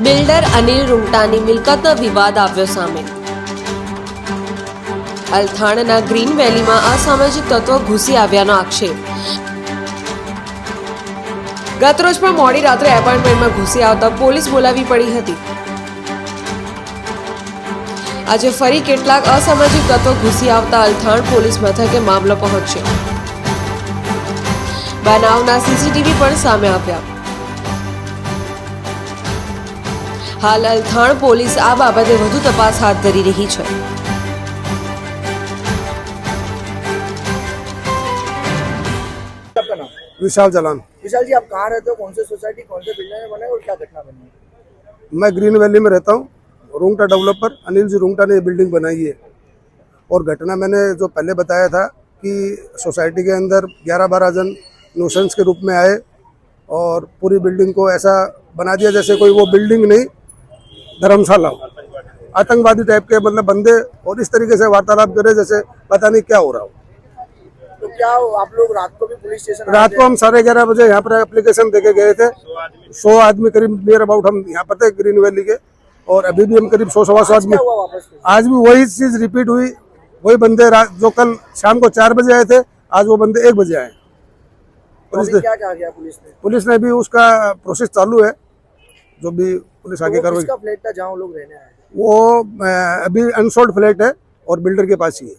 Builder Anil રૂંગટાની મિલકતનો વિવાદ આવ્યો સામે। અલથાણના ગ્રીન વેલીમાં અસામાજિક તત્વો ઘૂસી આવ્યાનો આક્ષેપ। ગતરોજ પણ મોડી રાત્રે એપાર્ટમેન્ટમાં ઘૂસી આવતા પોલીસ બોલાવી પડી હતી। આજે ફરી કેટલાક અસામાજિક તત્વો ઘૂસી આવતા અલથાણ પોલીસ મથકે મામલો પહોંચ્યો। બનાવના સીસીટીવી પણ સામે આવ્યા। हाल अलथाण पोलीस आ बाबते વધુ તપાસ હાથ ધરી રહી છે। आपका नाम? विशाल जलान। विशाल जी, आप कहाँ रहते हो, कौन से सोसाइटी, कौन से बिल्डिंग में बने और क्या घटना बनी है? मैं ग्रीन वैली में रहता हूँ। रूंगटा डेवलपर अनिल जी रूंगटा ने ये बिल्डिंग बनाई है और घटना मैंने जो पहले बताया था कि सोसाइटी के अंदर 11-12 जन न्यूसेंस के रूप में आए और पूरी बिल्डिंग को ऐसा बना दिया जैसे कोई वो बिल्डिंग नहीं धर्मशाला हो। आतंकवादी टाइप के मतलब बंदे और इस तरीके से वार्तालाप करे जैसे पता नहीं क्या हो रहा हो। तो क्या आप लोग रात को भी पुलिस स्टेशन रात को हम 11:30 बजे यहाँ पर एप्लीकेशन देके गए थे। 100 आदमी करीब नियर अबाउट हम यहाँ पर थे ग्रीन वैली के, और अभी भी हम करीब 100-125 आदमी। हुआ वापस फिर? आज भी वही चीज रिपीट हुई। वही बंदे जो कल शाम को 4 बजे आए थे, आज वो बंदे 1 बजे आए। तो अभी क्या क्या किया पुलिस ने? भी उसका प्रोसेस चालू है, जो भी पुलिस आगे कार्रवाई। किसका फ्लैट था जहाँ वो लोग रहने आए? वो अभी अनसोल्ड फ्लैट है और बिल्डर के पास ही है।